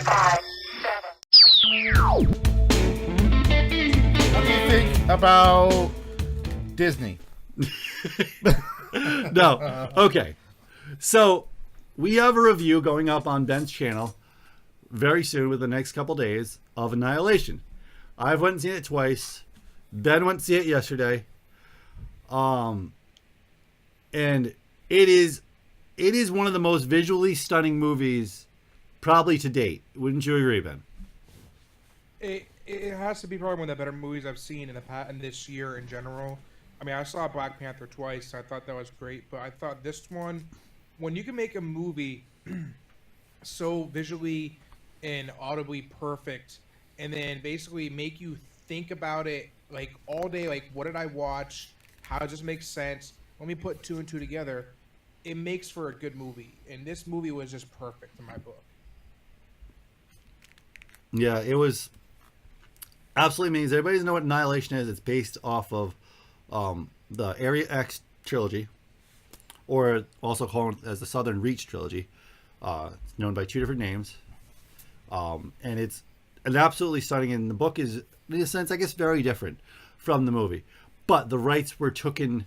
What do you think about Disney? No. Okay. So we have a review going up on Ben's channel very soon, with the next couple days, of Annihilation. I've went and seen it twice. Ben went to see it yesterday. And it is one of the most visually stunning movies probably to date. Wouldn't you agree, Ben? It has to be probably one of the better movies I've seen in this year in general. I mean, I saw Black Panther twice. I thought that was great, but I thought this one, when you can make a movie so visually and audibly perfect, and then basically make you think about it like all day, like what did I watch? How does this make sense? Let me put two and two together. It makes for a good movie, and this movie was just perfect in my book. Yeah, it was absolutely amazing. Everybody know what Annihilation is. It's based off of the Area X trilogy, or also called as the Southern Reach trilogy. It's known by two different names. And it's an absolutely stunning, and the book is, in a sense, I guess, very different from the movie. But the rights were taken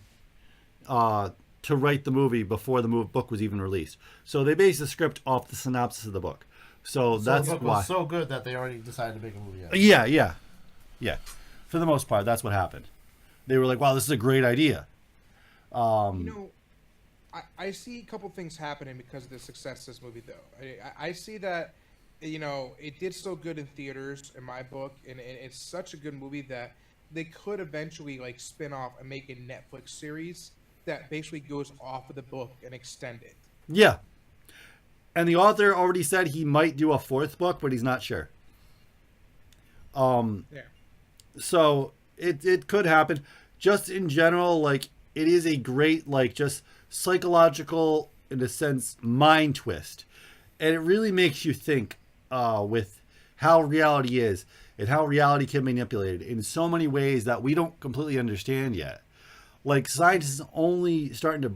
to write the movie before the book was even released. So they based the script off the synopsis of the book. So that's the book why. was so good that they already decided to make a movie out of it. Yeah. For the most part, that's what happened. They were like, wow, this is a great idea. I see a couple things happening because of the success of this movie, though. I see that, it did so good in theaters, in my book, and it's such a good movie that they could eventually, spin off and make a Netflix series that basically goes off of the book and extend it. Yeah. And the author already said he might do a fourth book, but he's not sure. Yeah. So it could happen. Just in general, it is a great, just psychological, in a sense, mind twist. And it really makes you think with how reality is and how reality can be manipulated in so many ways that we don't completely understand yet. Science is only starting to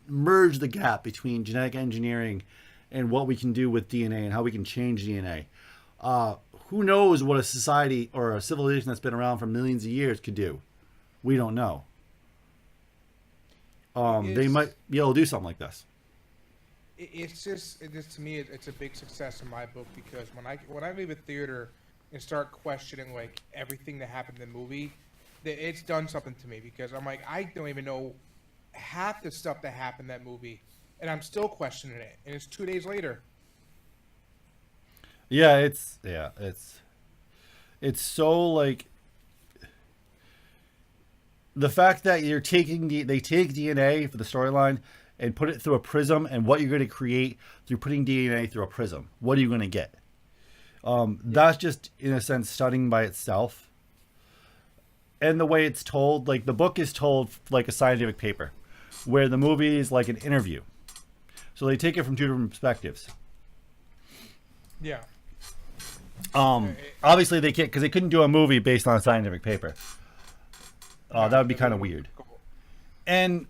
merge the gap between genetic engineering and what we can do with DNA and how we can change DNA. Who knows what a society or a civilization that's been around for millions of years could do? We don't know. They might be able to do something like this. To me, it's a big success in my book, because when I leave a theater and start questioning everything that happened in the movie, it's done something to me, because I'm like, I don't even know half the stuff that happened in that movie, and I'm still questioning it, and it's 2 days later. Yeah, it's so the fact that they take DNA for the storyline and put it through a prism, and what you're going to create through putting DNA through a prism. What are you going to get? That's just, in a sense, stunning by itself. And the way it's told, the book is told like a scientific paper, where the movie is like an interview. So they take it from two different perspectives. Yeah. Obviously they can't, because they couldn't do a movie based on a scientific paper. That would be kind of weird. And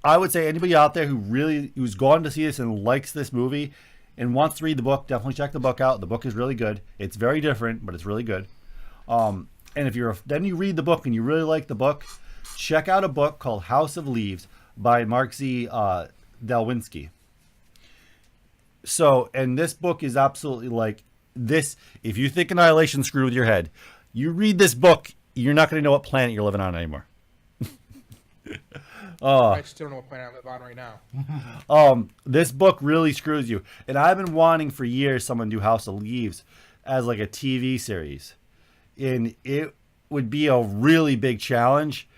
I would say anybody out there who's gone to see this and likes this movie and wants to read the book, definitely check the book out. The book is really good. It's very different, but it's really good. And if then you read the book and you really like the book, check out a book called House of Leaves by Mark Z. Delwinski. So, and this book is absolutely this. If you think Annihilation screwed with your head, you read this book, you're not going to know what planet you're living on anymore. I still don't know what planet I live on right now. This book really screws you. And I've been wanting for years someone to do House of Leaves as a TV series. And it would be a really big challenge.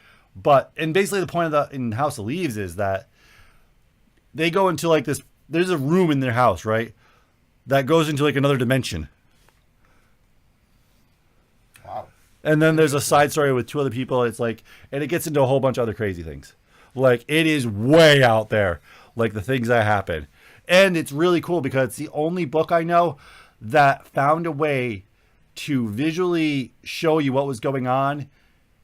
And basically the point of in House of Leaves is that they go into this, there's a room in their house, right? That goes into another dimension. Wow. And then there's a side story with two other people. It's and it gets into a whole bunch of other crazy things. It is way out there, the things that happen. And it's really cool because it's the only book I know that found a way to visually show you what was going on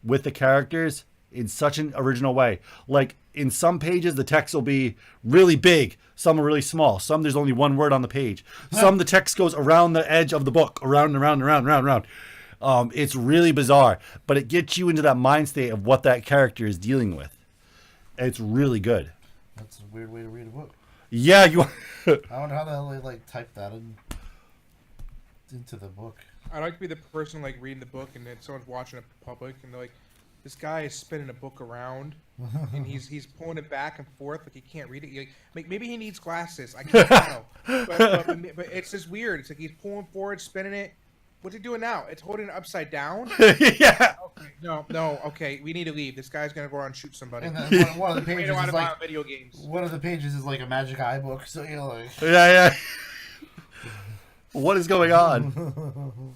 with the characters in such an original way. in some pages the text will be really big, some are really small, some there's only one word on the page, some the text goes around the edge of the book, around and around and around and around and around. It's really bizarre, but it gets you into that mind state of what that character is dealing with. It's really good. That's a weird way to read a book. Yeah, you. I wonder how the hell they like type that into the book. I'd like to be the person like reading the book and then someone's watching it in public and they're like, this guy is spinning a book around and he's pulling it back and forth like he can't read it. You're like, maybe he needs glasses. I can't tell. But it's just weird. It's like he's pulling forward, spinning it. What's he doing now? It's holding it upside down? Yeah. Okay, no, okay, we need to leave. This guy's gonna go around and shoot somebody. And then one of the We pages don't want is to buy like video games. one of the pages is like a magic eye book. So you're like, Yeah. What is going on?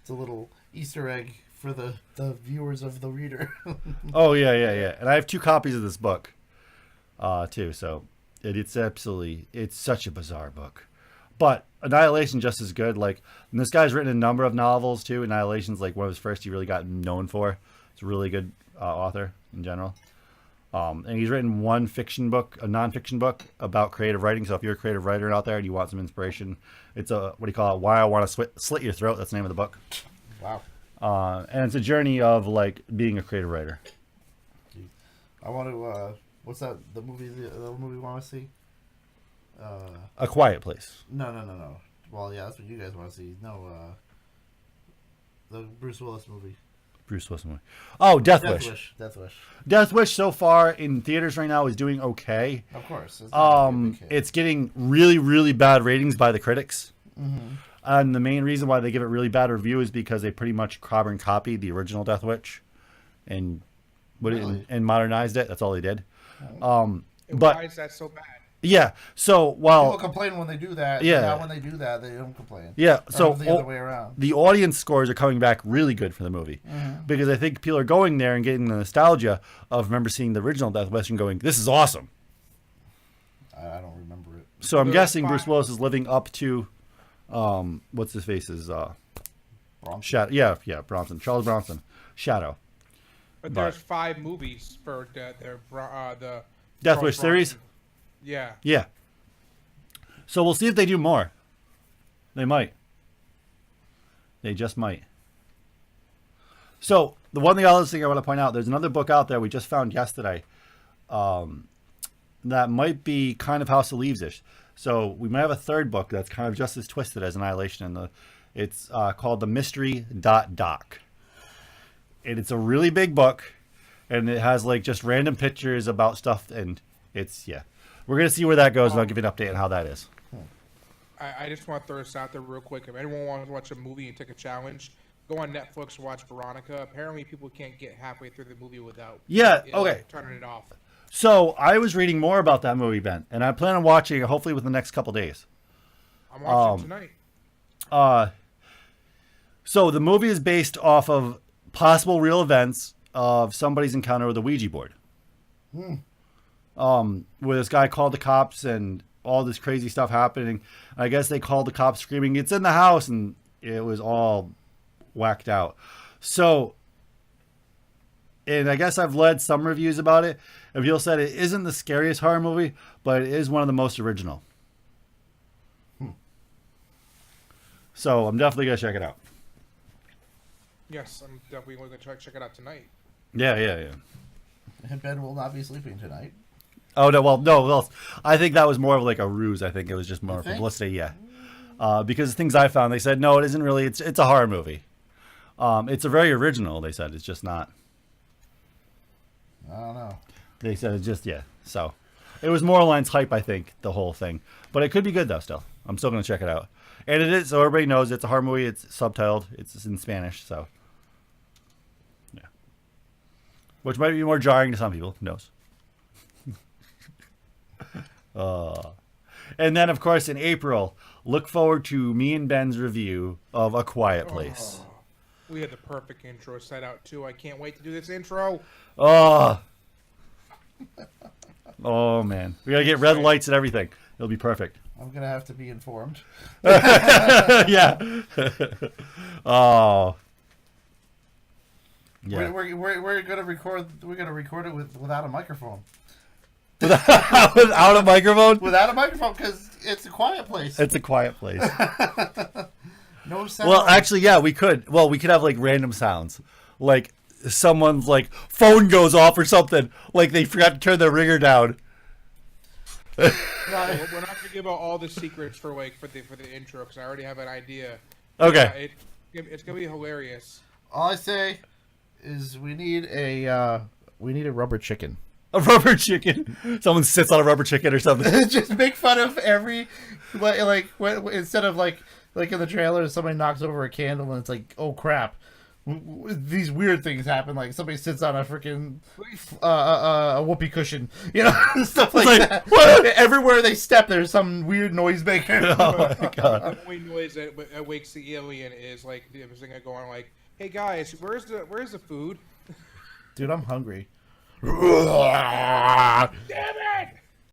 it's a little Easter egg for the viewers of the reader. Oh yeah. And I have 2 copies of this book, too. So it's such a bizarre book, but Annihilation just as good. Like, and this guy's written a number of novels too. Annihilation's like one of his first he really got known for. He's a really good author in general. And he's written one fiction book, a nonfiction book about creative writing. So if you're a creative writer out there and you want some inspiration, it's a, what do you call it? Why I Want to Slit Your Throat. That's the name of the book. Wow. And it's a journey of like being a creative writer. I want to. What's that? The movie we want to see? A Quiet Place. No. Well, yeah, that's what you guys want to see. No, the Bruce Willis movie. Bruce Willis movie. Oh, Death Wish. Death Wish. Death Wish so far in theaters right now is doing okay. Of course. It's not a big hit. It's getting really, really bad ratings by the critics. Mm-hmm. And the main reason why they give it really bad review is because they pretty much carbon copied the original Death Wish and and modernized it. That's all they did. But why is that so bad? Yeah. So People complain when they do that. Yeah. Now when they do that, they don't complain. Yeah. So the other way around. The audience scores are coming back really good for the movie because I think people are going there and getting the nostalgia of remember seeing the original Death Wish and going, "This is awesome." I don't remember it. So I'm guessing Bruce Willis is living up to, what's his face's Bronson. Shadow. Yeah, Bronson, Charles Bronson, Shadow. But there's 5 movies for the Death Charles Wish series. Bronson. Yeah. Yeah. So we'll see if they do more. They might. They just might. So the other thing I want to point out, there's another book out there we just found yesterday that might be kind of House of Leaves-ish. So we might have a third book that's kind of just as twisted as Annihilation. And it's called The Mystery Doc. And it's a really big book. And it has like just random pictures about stuff. And it's, yeah. We're going to see where that goes, and I'll give you an update on how that is. I just want to throw this out there real quick. If anyone wants to watch a movie and take a challenge, go on Netflix and watch Veronica. Apparently, people can't get halfway through the movie without turning it off. So I was reading more about that movie, Ben, and I plan on watching it hopefully within the next couple days. I'm watching it tonight. So the movie is based off of possible real events of somebody's encounter with a Ouija board. Where this guy called the cops and all this crazy stuff happening. I guess they called the cops screaming, "It's in the house," and it was all whacked out. So, and I guess I've read some reviews about it, and people said it isn't the scariest horror movie, but it is one of the most original. So I'm definitely going to check it out. Yes, I'm definitely going to check it out tonight. Yeah. And Ben will not be sleeping tonight. Oh, no, well, I think that was more of like a ruse. I think it was just more publicity, yeah. Because the things I found, they said, no, it isn't really, it's a horror movie. It's a very original, they said. It's just not. I don't know. They said it's just, yeah. So, it was more Line's hype, I think, the whole thing. But it could be good, though, still. I'm still going to check it out. And it is, so everybody knows it's a horror movie. It's subtitled. It's in Spanish, so. Yeah. Which might be more jarring to some people. Who knows? And then, of course, in April, look forward to me and Ben's review of A Quiet Place. We had the perfect intro set out, too. I can't wait to do this intro. Oh, man. We got to get red lights and everything. It'll be perfect. I'm going to have to be informed. Yeah. Oh. Yeah. We're gonna record. We're gonna record it without a microphone. Without a microphone? Without a microphone, because it's a quiet place. It's a quiet place. No sound. Well, actually, yeah, we could. Well, we could have like random sounds, like someone's like phone goes off or something, like they forgot to turn their ringer down. We're not gonna give out all the secrets for the intro because I already have an idea. Okay. It's gonna be hilarious. All I say is we need a rubber chicken. A rubber chicken. Someone sits on a rubber chicken or something. Just make fun of every instead of like in the trailer, somebody knocks over a candle and it's like, oh crap, these weird things happen. Like somebody sits on a freaking a whoopee cushion, stuff like that. What? Everywhere they step, there's some weird noise maker. Oh my god. The only noise that wakes the alien is like the singer going like, "Hey guys, where's the food?" Dude, I'm hungry. Damn it!